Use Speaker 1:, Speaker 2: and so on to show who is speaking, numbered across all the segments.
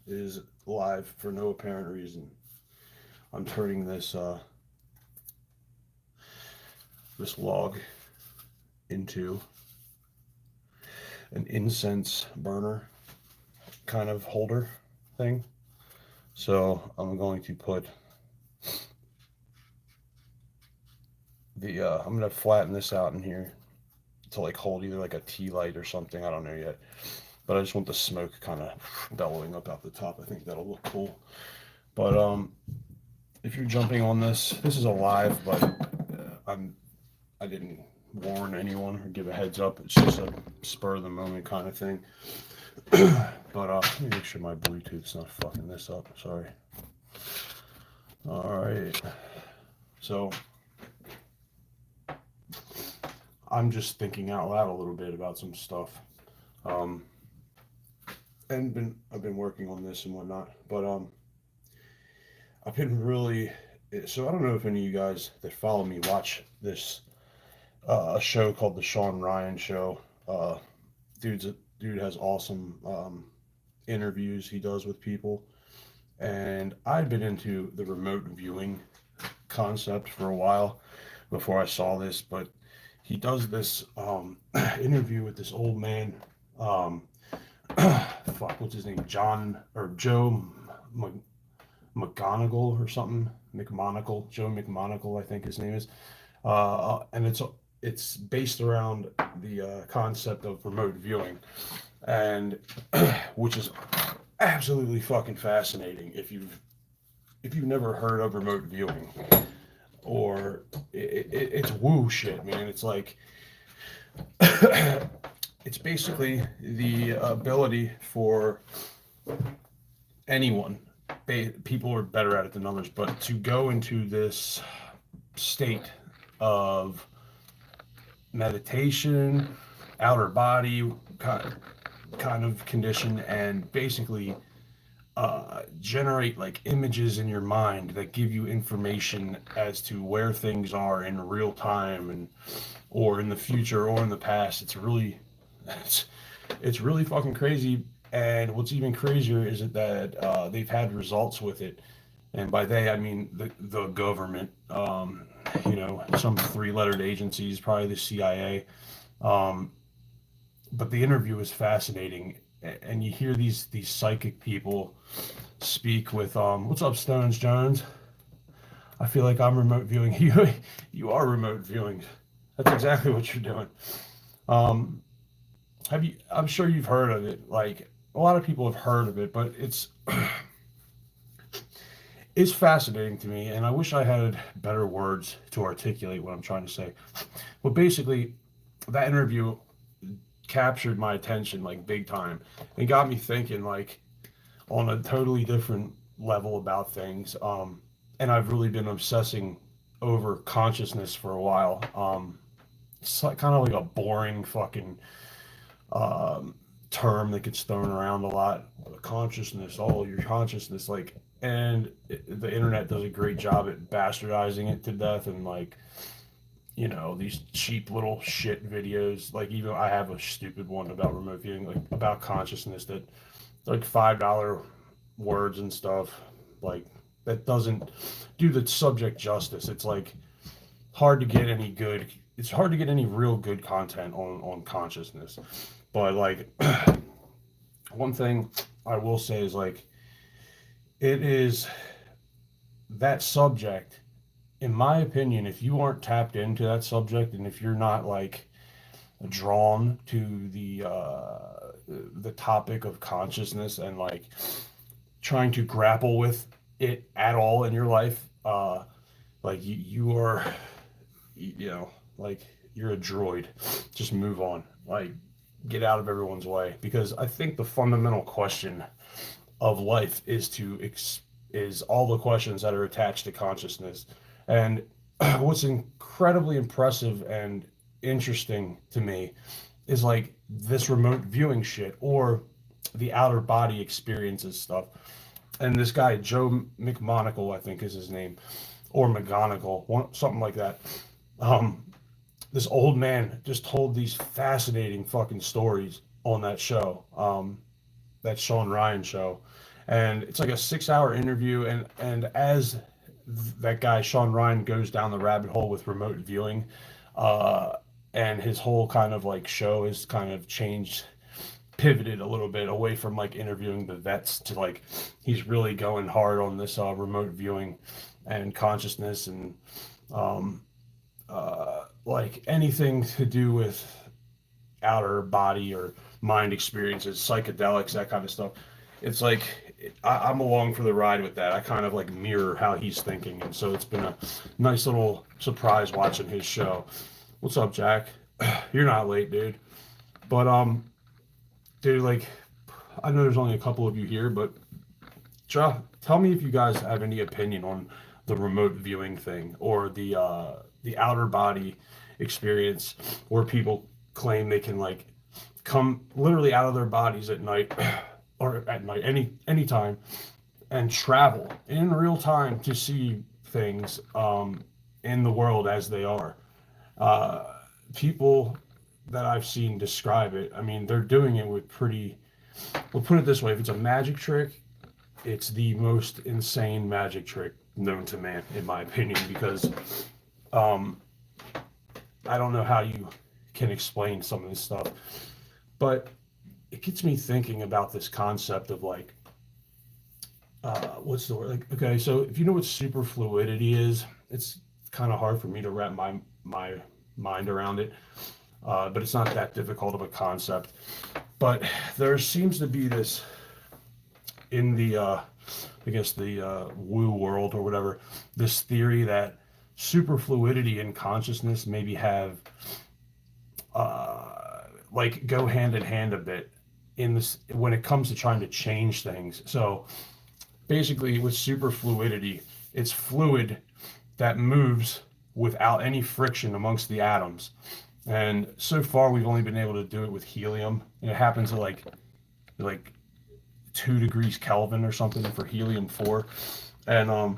Speaker 1: is live for no apparent reason. I'm turning this log into an incense burner kind of holder thing. So I'm going to put I'm gonna flatten this out in here to like hold either like a tea light or something. I don't know yet, but I just want the smoke kind of bellowing up out the top. I think that'll look cool. But if you're jumping on this, this is a live, but I didn't warn anyone or give a heads up. It's just a spur of the moment kind of thing. But let me make sure my Bluetooth's not fucking this up. Sorry. All right. So I'm just thinking out loud a little bit about some stuff. Um, and I've been working on this and whatnot, but I've been really so I don't know if any of you guys that follow me watch this a show called the Sean Ryan Show. Uh, dude has awesome interviews he does with people, and I'd been into the remote viewing concept for a while before I saw this, but he does this interview with this old man. Um, fuck, what's his name? John or Joe McGonigal or something. McMonagle, Joe McMonagle, I think his name is. And it's based around the concept of remote viewing, and which is absolutely fucking fascinating if you've never heard of remote viewing or it's woo shit, man. It's like it's basically the ability for anyone, people are better at it than others, but to go into this state of meditation, outer body kind of condition, and basically generate like images in your mind that give you information as to where things are in real time and or in the future or in the past. It's, it's really fucking crazy. And what's even crazier is that they've had results with it, and by they I mean the government. Some three-lettered agencies, probably the CIA. Um, but the interview is fascinating, and you hear these psychic people speak with what's up, Stones Jones? I feel like I'm remote viewing. You are remote viewing. That's exactly what you're doing. Um, have you? I'm sure you've heard of it. Like a lot of people have heard of it, but it's fascinating to me, and I wish I had better words to articulate what I'm trying to say. But basically, that interview captured my attention like big time and got me thinking like on a totally different level about things. And I've really been obsessing over consciousness for a while. It's like kind of like a boring fucking um, term that gets thrown around a lot. Consciousness, oh, your consciousness, like, and the internet does a great job at bastardizing it to death, and like, these cheap little shit videos. Like, even I have a stupid one about remote viewing, like about consciousness that like $5 words and stuff, like that doesn't do the subject justice. It's like hard to get any good. It's hard to get any real good content on consciousness. But like one thing I will say is like it is that subject. In my opinion, if you aren't tapped into that subject, and if you're not like drawn to the topic of consciousness and like trying to grapple with it at all in your life, like you are, like you're a droid. Just move on. Like get out of everyone's way, because I think the fundamental question of life is all the questions that are attached to consciousness. And what's incredibly impressive and interesting to me is like this remote viewing shit or the outer body experiences stuff. And this guy Joe McMonagle, I think is his name, or McGonigal, something like that. Um, this old man just told these fascinating fucking stories on that show, that Sean Ryan show, and it's like a 6 hour interview. And as that guy Sean Ryan goes down the rabbit hole with remote viewing, uh, and his whole kind of like show is kind of changed, pivoted a little bit away from like interviewing the vets to like he's really going hard on this remote viewing and consciousness and um, like anything to do with outer body or mind experiences, psychedelics, that kind of stuff. It's like I'm along for the ride with that. I kind of like mirror how he's thinking, and so it's been a nice little surprise watching his show. What's up, Jack? You're not late, dude. But dude, like I know there's only a couple of you here, but tell me if you guys have any opinion on the remote viewing thing or the outer body experience where people claim they can like come literally out of their bodies at night or at night any time and travel in real time to see things in the world as they are. Uh, People that I've seen describe it, I mean, they're doing it with pretty. We'll put it this way: if it's a magic trick, it's the most insane magic trick known to man, in my opinion, because um, I don't know how you can explain some of this stuff, but it gets me thinking about this concept of like, what's the word? Like, okay, so if you know what super fluidity is, it's kind of hard for me to wrap my mind around it, but it's not that difficult of a concept. But there seems to be this in the I guess the woo world or whatever, this theory that superfluidity and consciousness maybe have like go hand in hand a bit in this when it comes to trying to change things. So basically with superfluidity, it's fluid that moves without any friction amongst the atoms. And so far we've only been able to do it with helium. And it happens at like 2 degrees Kelvin or something for helium-4. And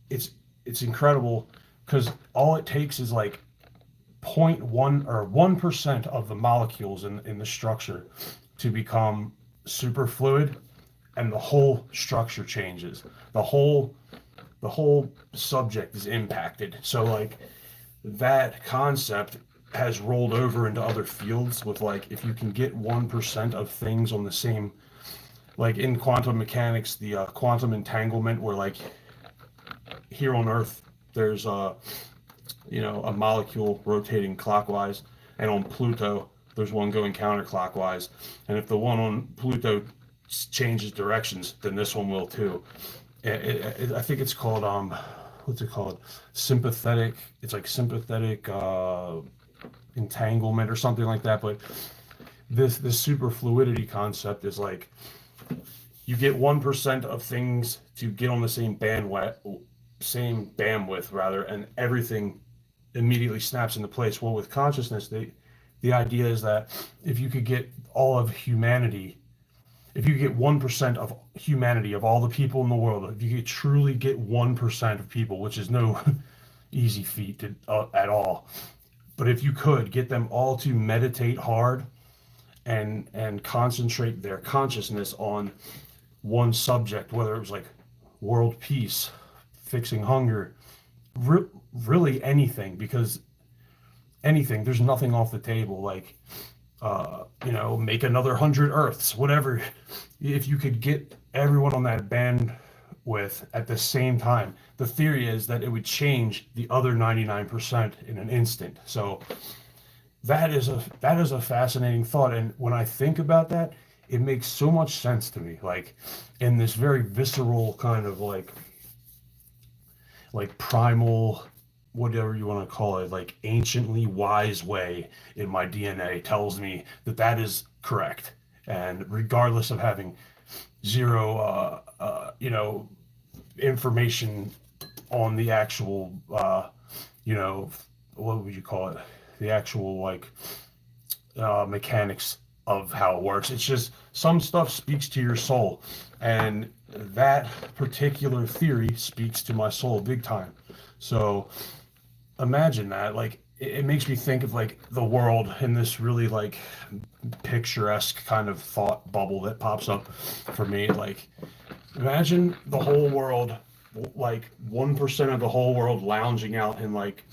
Speaker 1: it's incredible because all it takes is like 0.1 or 1% of the molecules in the structure to become superfluid, and the whole structure changes. The whole subject is impacted. So like that concept has rolled over into other fields with like if you can get 1% of things on the same, like in quantum mechanics, the quantum entanglement, where like here on Earth there's a molecule rotating clockwise, and on Pluto there's one going counterclockwise, and if the one on Pluto changes directions, then this one will too. I think it's called what's it called? Sympathetic. It's like sympathetic entanglement or something like that. But this super fluidity concept is like you get 1% of things to get on the same bandwidth rather, and everything immediately snaps into place. Well, with consciousness, the idea is that if you could get all of humanity, if you get 1% of humanity, of all the people in the world, if you could truly get 1% of people, which is no easy feat at all, but if you could get them all to meditate hard and concentrate their consciousness on one subject, whether it was like world peace, fixing hunger, re- really anything, because anything, there's nothing off the table. Like, make another 100 Earths, whatever. If you could get everyone on that bandwidth at the same time, the theory is that it would change the other 99% in an instant. So that is a fascinating thought, and when I think about that, it makes so much sense to me. Like in this very visceral kind of like primal, whatever you want to call it, like anciently wise way in my DNA tells me that that is correct. And regardless of having zero, information on the actual, you know, what would you call it? The actual like mechanics of how it works. It's just some stuff speaks to your soul, and that particular theory speaks to my soul big time. So imagine that, like it makes me think of like the world in this really like picturesque kind of thought bubble that pops up for me. Like, imagine the whole world, like 1% of the whole world lounging out in like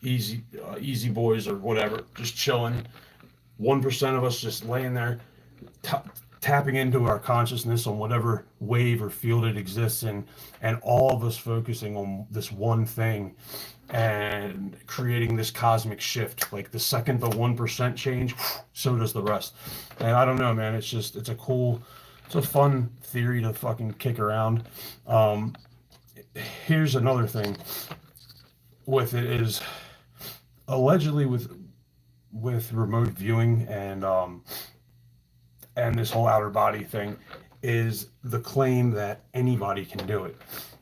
Speaker 1: easy boys or whatever, just chilling. 1% of us just laying there, t- tapping into our consciousness on whatever wave or field it exists in, and all of us focusing on this one thing and creating this cosmic shift. Like the second the 1% change, so does the rest. And I don't know, man. It's a fun theory to fucking kick around. Um, Here's another thing with it is allegedly with remote viewing and this whole outer body thing is the claim that anybody can do it.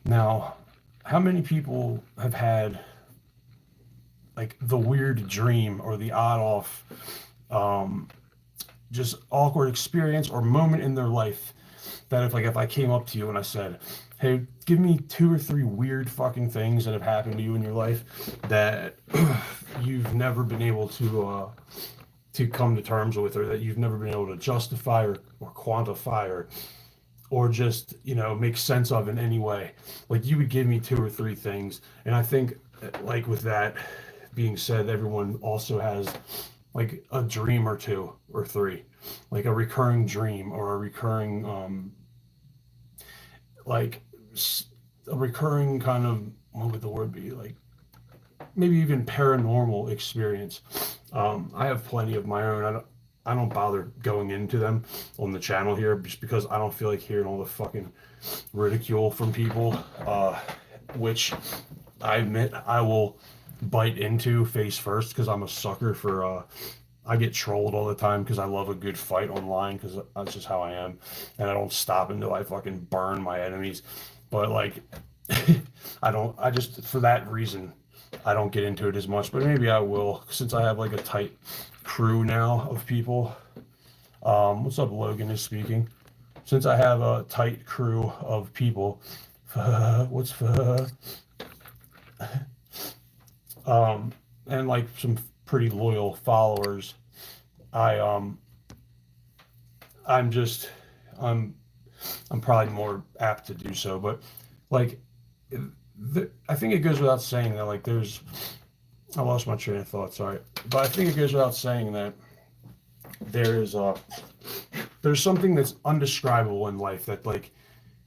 Speaker 1: Now, how many people have had like the weird dream or the odd off, um, just awkward experience or moment in their life that if I came up to you and I said, "Hey, give me 2 or 3 weird fucking things that have happened to you in your life that you've never been able to come to terms with, or that you've never been able to justify or quantify or just make sense of in any way." Like you would give me 2 or 3 things, and I think like with that being said, everyone also has like a dream or 2 or 3, like a recurring dream or a recurring like a recurring kind of, what would the word be, like maybe even paranormal experience. I have plenty of my own. I don't bother going into them on the channel here just because I don't feel like hearing all the fucking ridicule from people, which I admit I will bite into face first because I'm a sucker for. I get trolled all the time because I love a good fight online because that's just how I am, and I don't stop until I fucking burn my enemies. But like, I don't. I just for that reason I don't get into it as much, but maybe I will since I have like a tight crew now of people. What's up, Logan is speaking. Since I have a tight crew of people, what's and like some pretty loyal followers, I I'm just I'm I'm probably more apt to do so, but like I think it goes without saying that like I lost my train of thought, sorry. But I think it goes without saying that there's uh there's something that's undescribable in life that like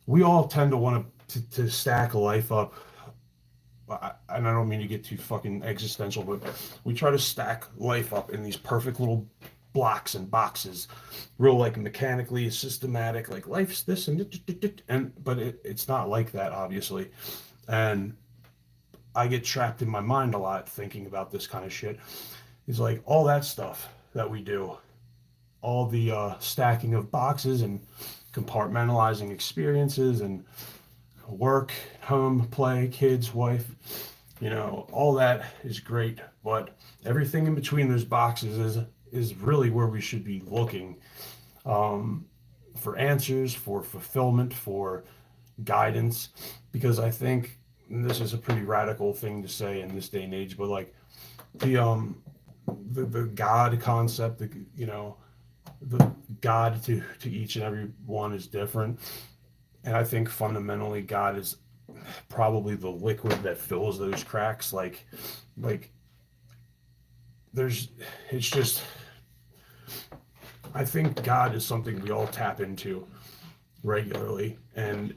Speaker 1: we all tend to want to stack life up. And I don't mean to get too fucking existential, but we try to stack life up in these perfect little blocks and boxes, real like mechanically systematic, like life's this and but it's not like that, obviously. And I get trapped in my mind a lot thinking about this kind of shit. It's like all that stuff that we do, all the stacking of boxes and compartmentalizing experiences and work, home, play, kids, wife, all that is great, but everything in between those boxes is really where we should be looking, um, for answers, for fulfillment, for guidance, because I think and this is a pretty radical thing to say in this day and age, but like the the God concept, the God to each and every one is different, and I think fundamentally God is probably the liquid that fills those cracks. Like there's, it's just, I think God is something we all tap into regularly and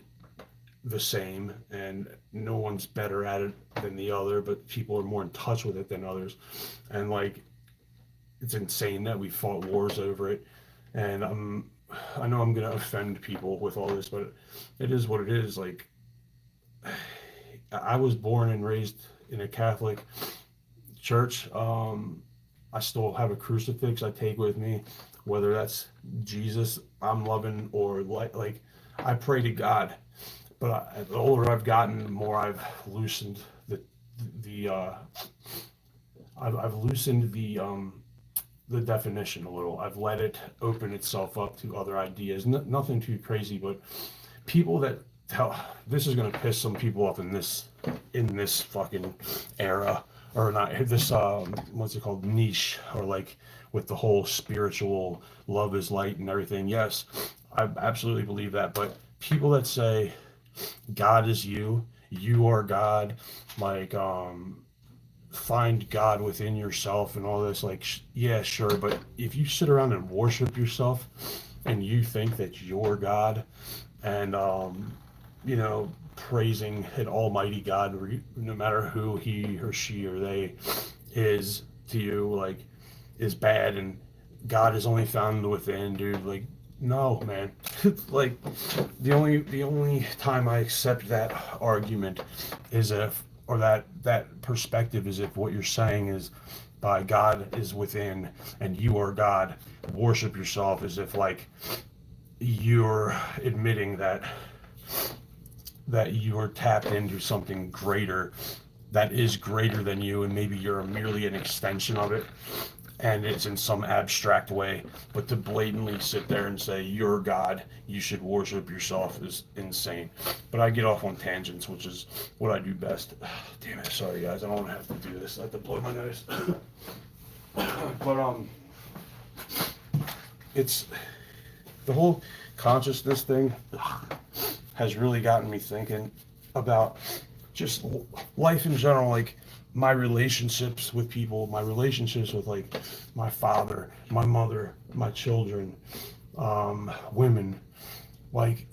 Speaker 1: the same, and no one's better at it than the other, but people are more in touch with it than others. And like, it's insane that we fought wars over it. And I know I'm gonna offend people with all this, but it is what it is. Like, I was born and raised in a Catholic church. I still have a crucifix I take with me, whether that's Jesus I'm loving or like I pray to God. But the older I've gotten, the more I've loosened the I've loosened the definition a little. I've let it open itself up to other ideas. Nothing too crazy, but people that tell this is gonna piss some people off in this fucking era or not this what's it called, niche, or like with the whole spiritual love is light and everything. Yes, I absolutely believe that. But people that say God is you, you are God, like find God within yourself and all this, like yeah, sure, but if you sit around and worship yourself and you think that you're God, and praising an almighty God, no matter who he or she or they is to you, like, is bad, and God is only found within, dude. Like, no, man. Like, the only time I accept that argument is if, or that perspective is if what you're saying is by God is within and you are God. Worship yourself as if like you're admitting that you're tapped into something greater that is greater than you, and maybe you're merely an extension of it, and it's in some abstract way. But to blatantly sit there and say you're God, you should worship yourself, is insane. But I get off on tangents, which is what I do best. Damn it, sorry guys, I don't want to have to do this. I have to blow my nose. But it's the whole consciousness thing has really gotten me thinking about just life in general, like my relationships with people, my relationships with like my father, my mother, my children, women, like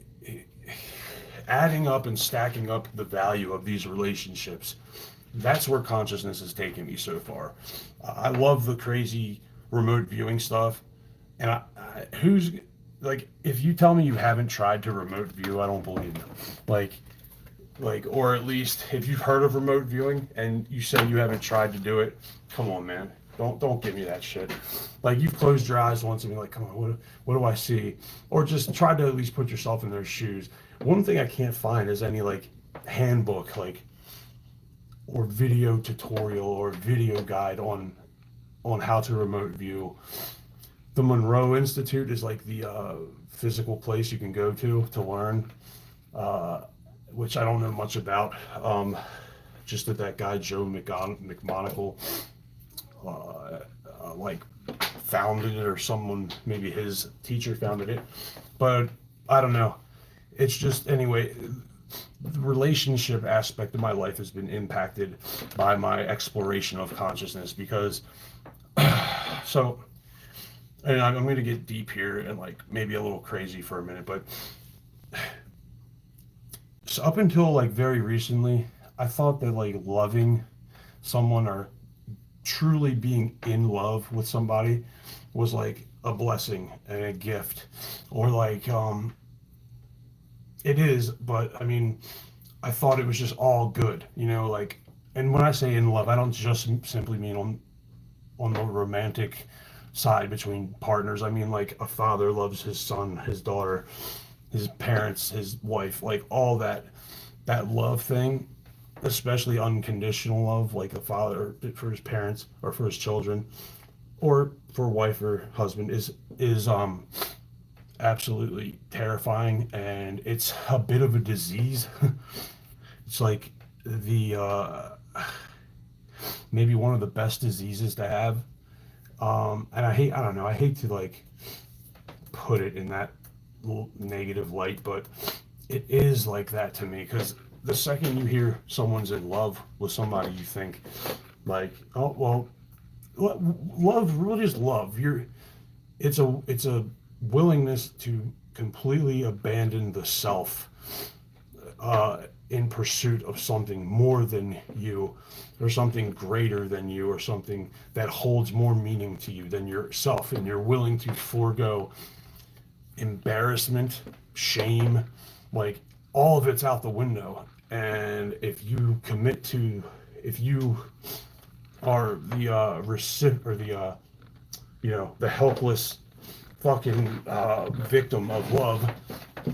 Speaker 1: adding up and stacking up the value of these relationships. That's where consciousness has taken me so far. I love the crazy remote viewing stuff, and who's like, if you tell me you haven't tried to remote view, I don't believe you. Like, or at least if you've heard of remote viewing and you say you haven't tried to do it, come on, man. Don't give me that shit. Like, you've closed your eyes once and be like, come on, what do I see? Or just try to at least put yourself in their shoes. One thing I can't find is any like handbook, like, or video tutorial or video guide on how to remote view. The Monroe Institute is like the physical place you can go to learn, which I don't know much about. Just that guy Joe McMonagle like founded it, or someone, maybe his teacher founded it, but I don't know. It's just, anyway, the relationship aspect of my life has been impacted by my exploration of consciousness, because so, and I'm going to get deep here and like maybe a little crazy for a minute, but so up until like very recently, I thought that like loving someone or truly being in love with somebody was like a blessing and a gift, or like it is, but I mean, I thought it was just all good, like, and when I say in love, I don't just simply mean on the romantic side between partners. I mean, like, a father loves his son, his daughter, his parents, his wife, like all that love thing, especially unconditional love, like a father for his parents or for his children or for wife or husband, is absolutely terrifying, and it's a bit of a disease. It's like the maybe one of the best diseases to have. And I don't know, I hate to like put it in that negative light, but it is like that to me, because the second you hear someone's in love with somebody, you think like, oh well, love, really is love. It's a willingness to completely abandon the self in pursuit of something more than you, or something greater than you, or something that holds more meaning to you than yourself, and you're willing to forego embarrassment, shame, like all of it's out the window. And if you are the recipient, or the the helpless fucking victim of love,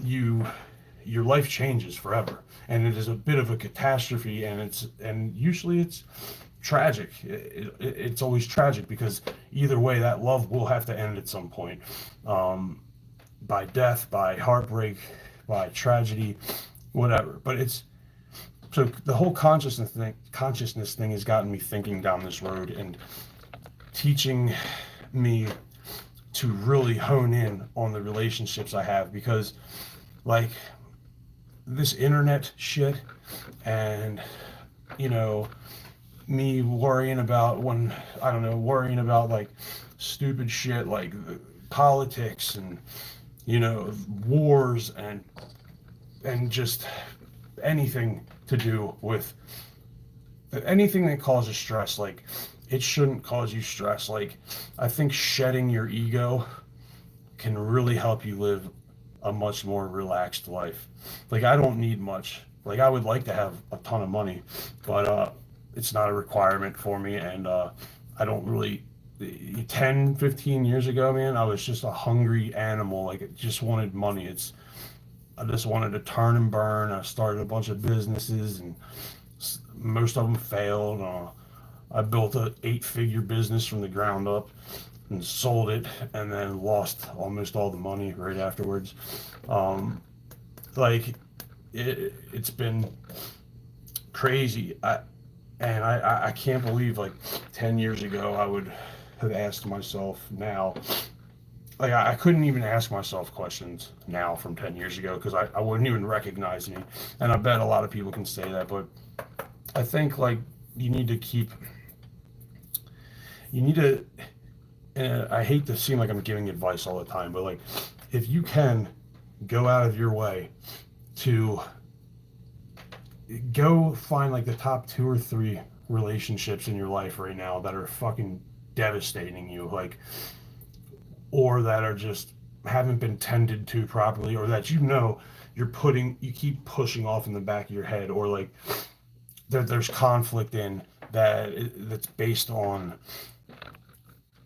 Speaker 1: your life changes forever, and it is a bit of a catastrophe, and usually it's tragic. It's always tragic, because either way, that love will have to end at some point, by death, by heartbreak, by tragedy, whatever. But So the whole consciousness thing has gotten me thinking down this road and teaching me to really hone in on the relationships I have, because like this internet shit and you know me worrying about when I don't know worrying about like stupid shit like politics and wars and just anything to do with anything that causes stress. Like it shouldn't cause you stress. Like I think shedding your ego can really help you live a much more relaxed life. Like I don't need much. Like I would like to have a ton of money, but it's not a requirement for me, and I don't really 10, 15 years ago, man, I was just a hungry animal. Like it just wanted money. I just wanted to turn and burn. I started a bunch of businesses and most of them failed. I built a 8-figure business from the ground up and sold it and then lost almost all the money right afterwards. Um, like it's been crazy. I can't believe like 10 years ago I would have asked myself now. Like I couldn't even ask myself questions now from 10 years ago because I wouldn't even recognize me. And I bet a lot of people can say that, but I think like you need to keep, you need to, and I hate to seem like I'm giving advice all the time, but like if you can go out of your way to go find like the top 2 or 3 relationships in your life right now that are fucking devastating you, like, or that are just haven't been tended to properly, or that you keep pushing off in the back of your head, or like there's conflict in that's based on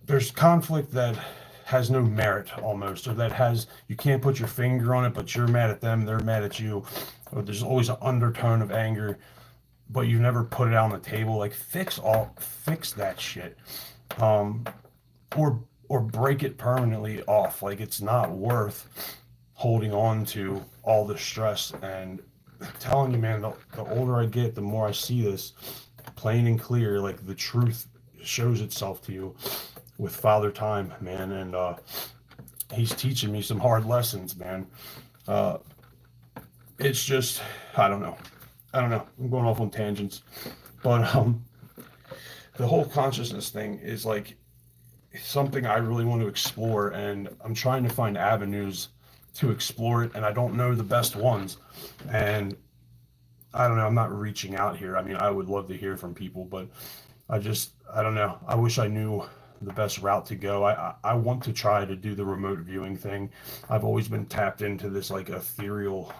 Speaker 1: there's conflict that has no merit almost, or that has you can't put your finger on it, but you're mad at them, they're mad at you, or there's always an undertone of anger, but you never put it out on the table. Like fix that shit, um, or break it permanently off. Like it's not worth holding on to all the stress. And I'm telling you, man, the older I get, the more I see this plain and clear. Like the truth shows itself to you with Father Time, man, and he's teaching me some hard lessons, man. Uh, it's just I don't know. I'm going off on tangents, but the whole consciousness thing is like something I really want to explore, and I'm trying to find avenues to explore it, and I don't know the best ones. And I don't know. I'm not reaching out here. I mean, I would love to hear from people, but I don't know. I wish I knew the best route to go. I want to try to do the remote viewing thing. I've always been tapped into this like ethereal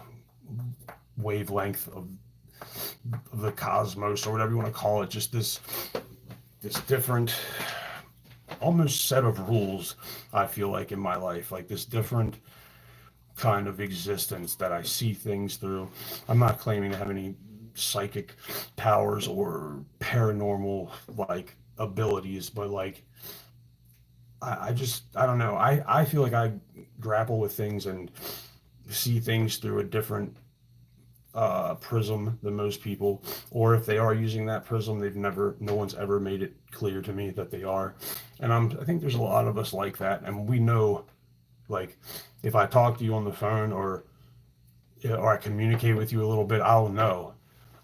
Speaker 1: wavelength of the cosmos or whatever you want to call it. Just this different almost set of rules I feel like in my life, like this different kind of existence that I see things through. I'm not claiming to have any psychic powers or paranormal like abilities, but like I don't know. I feel like I grapple with things and see things through a different prism than most people, or if they are using that prism, no one's ever made it clear to me that they are. And I think there's a lot of us like that, and we know, like, if I talk to you on the phone or I communicate with you a little bit, I'll know,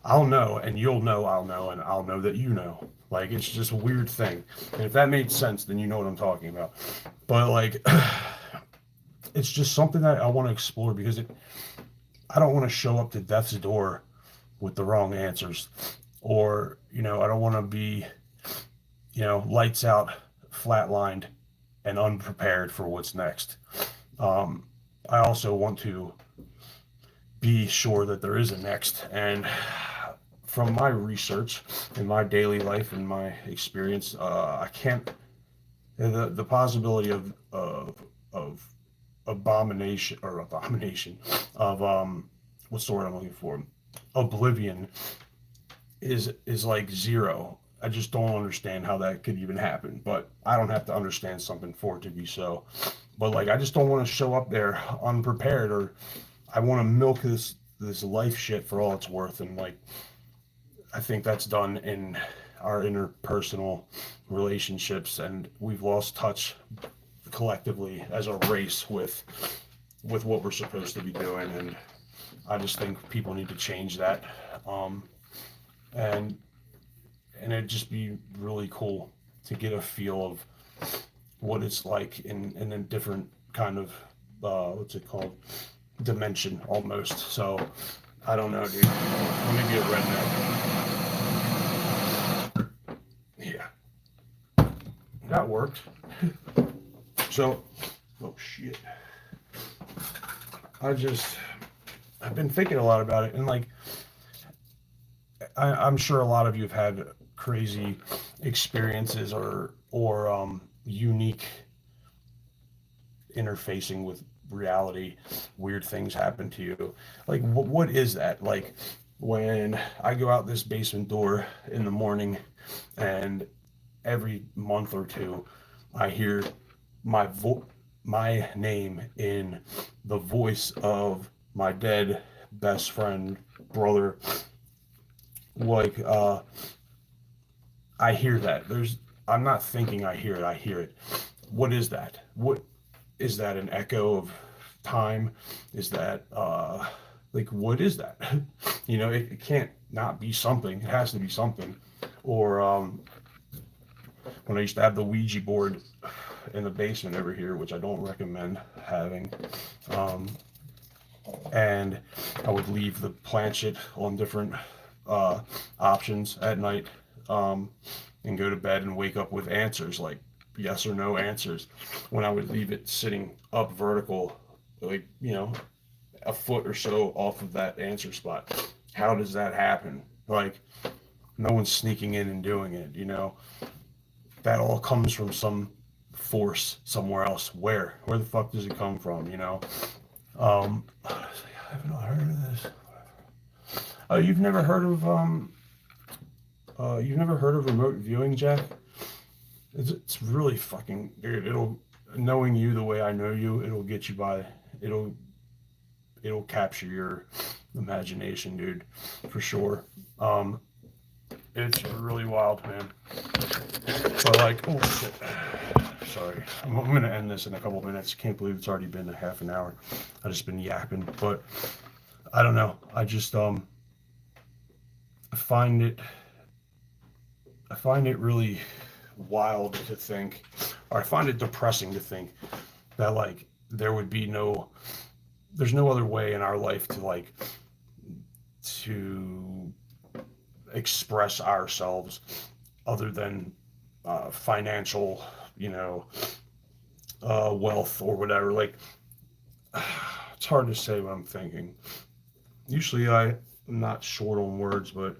Speaker 1: and you'll know, and I'll know that you know. Like, it's just a weird thing. And if that made sense, then you know what I'm talking about. But like, it's just something that I want to explore because I don't want to show up to death's door with the wrong answers, or I don't want to be lights out, flatlined, and unprepared for what's next. I also want to be sure that there is a next. And from my research in my daily life and my experience, I can't the possibility of abomination of what's the word I'm looking for? Oblivion is like zero. I just don't understand how that could even happen. But I don't have to understand something for it to be so. But like I just don't want to show up there unprepared, or I want to milk this life shit for all it's worth, and like I think that's done in our interpersonal relationships, and we've lost touch collectively as a race with what we're supposed to be doing, and I just think people need to change that, and it'd just be really cool to get a feel of what it's like in a different kind of what's it called, dimension almost. So I don't know, dude. Let me be a redneck. Yeah, that worked. So, oh shit. I've been thinking a lot about it, and like I'm sure a lot of you have had crazy experiences or unique interfacing with reality. Weird things happen to you. Like what is that? Like when I go out this basement door in the morning, and every month or two I hear my name in the voice of my dead best friend, brother. Like I hear that. I'm not thinking I hear it, I hear it. What is that? What is that, an echo of time? Is that like what is that? You know, it can't not be something. It has to be something. Or when I used to have the Ouija board in the basement over here, which I don't recommend having, and I would leave the planchette on different options at night, and go to bed and wake up with answers, like yes or no answers. When I would leave it sitting up vertical, like, you know, a foot or so off of that answer spot. How does that happen? Like, no one's sneaking in and doing it, you know? That all comes from some force somewhere else. Where the fuck does it come from, you know? I haven't heard of this. You've never heard of remote viewing, Jack? It's really fucking, dude. Knowing you the way I know you, it'll get you by. It'll capture your imagination, dude, for sure. It's really wild, man. But like, oh shit. Sorry, I'm gonna end this in a couple minutes. Can't believe it's already been a half an hour. I've just been yapping, but I don't know. I just I find it really wild to think, or I find it depressing to think that like there's no other way in our life to express ourselves other than financial, you know, wealth or whatever. Like, it's hard to say what I'm thinking. Usually I'm not short on words, but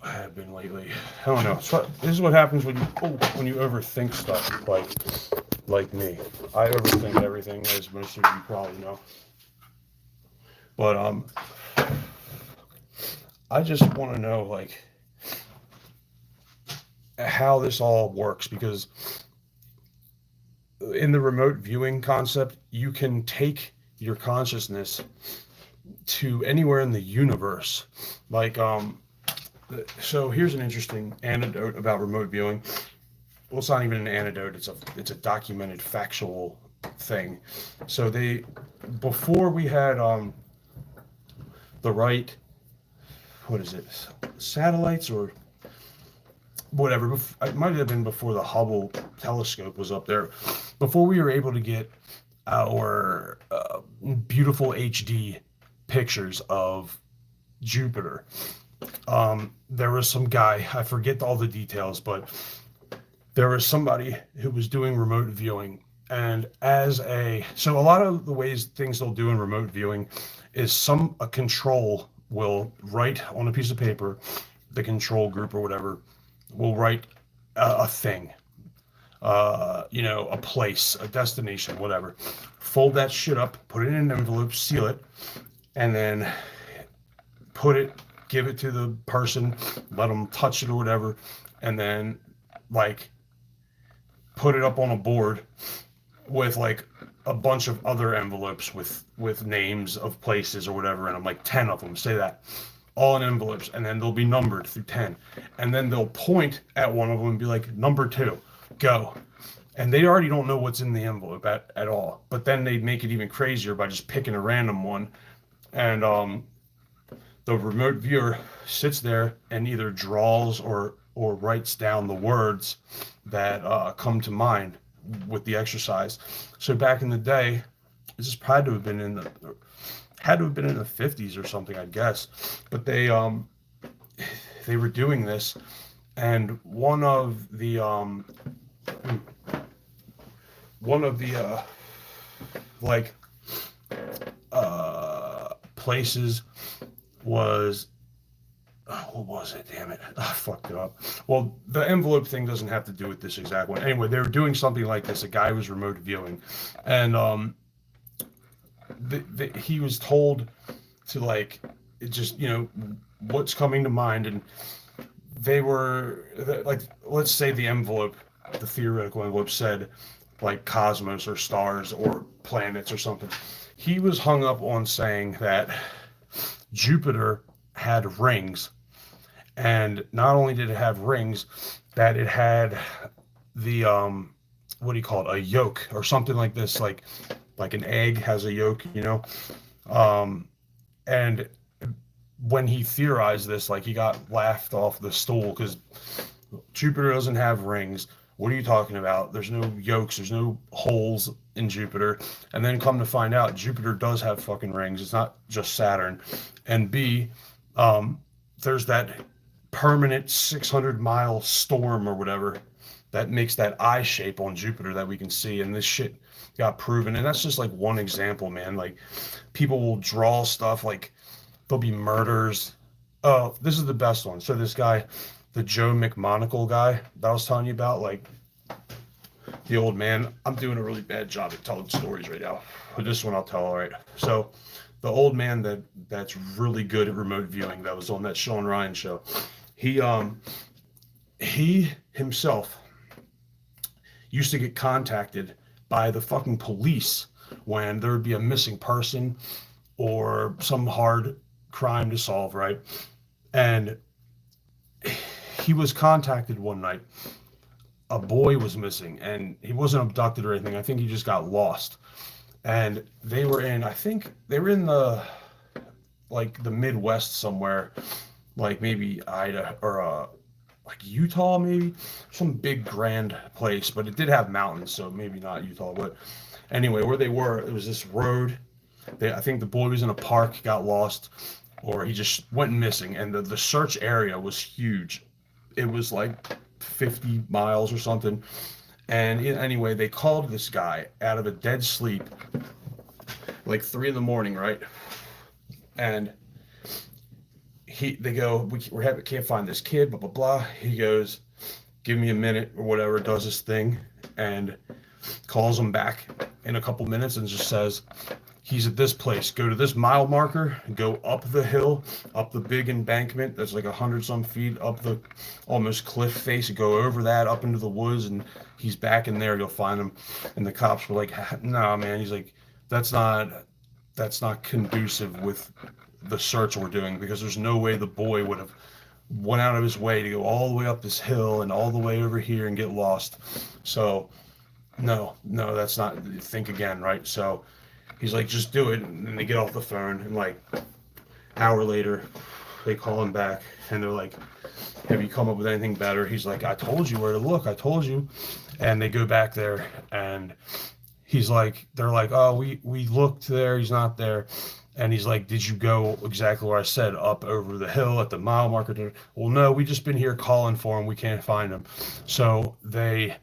Speaker 1: I have been lately. I don't know. So this is what happens when you overthink stuff, like me. I overthink everything, as most of you probably know. But I just want to know like how this all works, because in the remote viewing concept, you can take your consciousness to anywhere in the universe. Like so here's an interesting anecdote about remote viewing. Well, it's not even an anecdote, it's a documented factual thing. So before we had the right, what is it, satellites or whatever, it might have been before the Hubble telescope was up there, before we were able to get our beautiful HD pictures of Jupiter. There was some guy, I forget all the details, but there was somebody who was doing remote viewing. And so a lot of the ways things they'll do in remote viewing is a control will write on a piece of paper, the control group or whatever will write a thing, you know, a place, a destination, whatever. Fold that shit up, put it in an envelope, seal it, and then give it to the person, let them touch it or whatever, and then like put it up on a board with like a bunch of other envelopes with names of places or whatever, and I'm like 10 of them, say that, all in envelopes, and then they'll be numbered through 10, and then they'll point at one of them and be like, number 2, go. And they already don't know what's in the envelope at all, but then they make it even crazier by just picking a random one, and the remote viewer sits there and either draws or writes down the words that come to mind with the exercise. So back in the day, this had to have been in the 50s or something, I guess. But they were doing this, and one of the like places was, what was it? Damn it. I fucked it up. Well, the envelope thing doesn't have to do with this exact one. Anyway, they were doing something like this. A guy was remote viewing, and he was told to, like, it just, what's coming to mind. And they were, like, let's say the envelope, the theoretical envelope said, like, cosmos or stars or planets or something. He was hung up on saying that Jupiter had rings, and not only did it have rings, that it had the what do you call it, a yolk or something like this, like an egg has a yolk, and when he theorized this, like, he got laughed off the stool because Jupiter doesn't have rings. What are you talking about? There's no yolks, there's no holes in Jupiter. And then come to find out, Jupiter does have fucking rings. It's not just Saturn. And B, there's that permanent 600-mile storm or whatever that makes that eye shape on Jupiter that we can see. And this shit got proven. And that's just like one example, man. Like, people will draw stuff, like there'll be murders. Oh, this is the best one. So this guy, the Joe McMonagle guy that I was telling you about, like, the old man. I'm doing a really bad job at telling stories right now, but this one I'll tell all right. So the old man that's really good at remote viewing, that was on that Sean Ryan show, he himself used to get contacted by the fucking police when there would be a missing person or some hard crime to solve, right? And he was contacted one night. A boy was missing, and he wasn't abducted or anything. I think he just got lost. And they were in, I think they were in the Midwest somewhere, like maybe Idaho or like Utah, maybe some big grand place, but it did have mountains, so maybe not Utah. But anyway, where they were, it was this road. I think the boy was in a park, got lost, or he just went missing, and the search area was huge. It was like 50 miles or something. And anyway, they called this guy out of a dead sleep, like 3 a.m, right? And they go, can't find this kid, blah, blah, blah. He goes, give me a minute or whatever, does his thing, and calls him back in a couple minutes and just says, he's at this place. Go to this mile marker, go up the hill, up the big embankment that's like 100-some feet up the almost cliff face, go over that up into the woods, and he's back in there. You'll find him. And the cops were like, "No, man." He's like, that's not conducive with the search we're doing, because there's no way the boy would have went out of his way to go all the way up this hill and all the way over here and get lost. So no, that's not, think again, right? So he's like, just do it. And then they get off the phone, and like hour later they call him back and they're like, have you come up with anything better? He's like, I told you where to look, I told you. And they go back there, and he's like, they're like, oh, we looked there, he's not there. And he's like, did you go exactly where I said, up over the hill at the mile marker? Well, no, we just been here calling for him, we can't find him. So he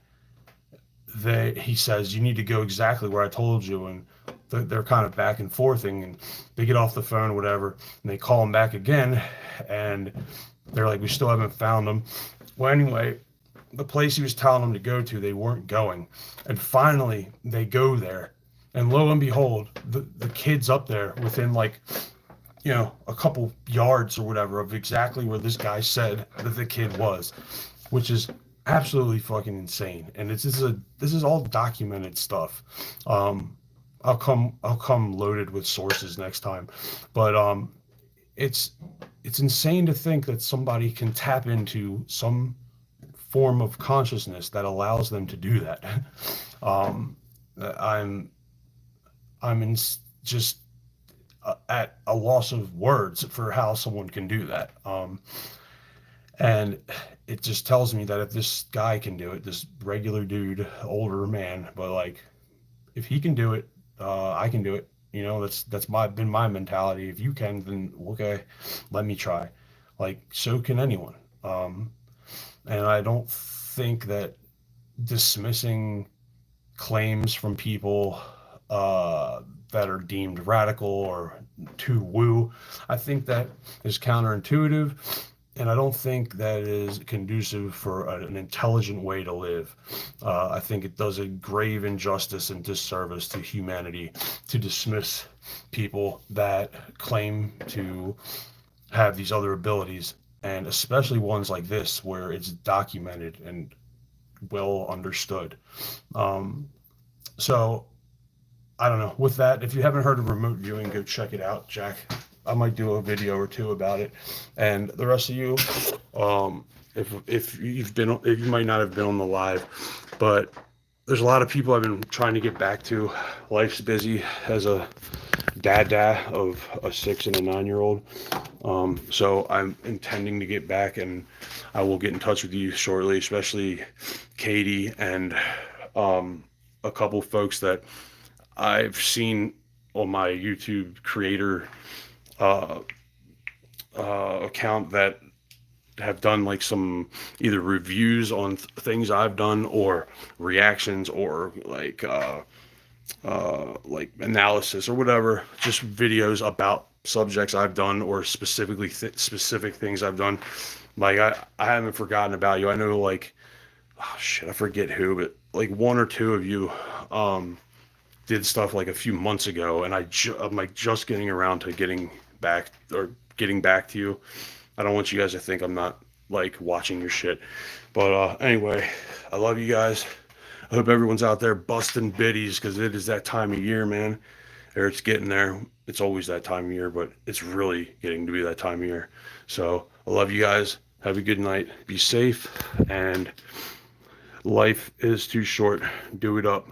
Speaker 1: says, you need to go exactly where I told you. And they're kind of back and forthing, and they get off the phone or whatever, and they call him back again, and they're like, we still haven't found him. Well, anyway, the place he was telling them to go to, they weren't going. And finally they go there, and lo and behold, the kid's up there within, like, a couple yards or whatever of exactly where this guy said that the kid was, which is absolutely fucking insane. And this is all documented stuff. I'll come loaded with sources next time. But it's it's insane to think that somebody can tap into some form of consciousness that allows them to do that. um, I'm I'm in just at a loss of words for how someone can do that. And it just tells me that if this guy can do it, this regular dude, older man, but like if he can do it, I can do it. You know, that's been my mentality. If you can, then okay, let me try. Like so can anyone. And I don't think that dismissing claims from people that are deemed radical or too woo, I think that is counterintuitive, and I don't think that is conducive for an intelligent way to live. I think it does a grave injustice and disservice to humanity to dismiss people that claim to have these other abilities, and especially ones like this where it's documented and well understood. Um, so I don't know. With that, if you haven't heard of remote viewing, go check it out, Jack. I might do a video or two about it. And the rest of you, if you might not have been on the live, but there's a lot of people I've been trying to get back to. Life's busy as a dad of a 6 and a 9 year old. So I'm intending to get back, and I will get in touch with you shortly, especially Katie and a couple folks that I've seen on my YouTube creator uh, account that have done like some either reviews on things I've done or reactions or like analysis or whatever, just videos about subjects I've done or specific things I've done. Like I haven't forgotten about you. I know like oh shit, I forget who, but like one or two of you did stuff like a few months ago, and I'm like just getting around to getting back to you. I don't want you guys to think I'm not like watching your shit. But anyway, I love you guys. I hope everyone's out there busting biddies because it is that time of year, man. Or it's getting there. It's always that time of year, but it's really getting to be that time of year. So I love you guys. Have a good night. Be safe, and life is too short. Do it up.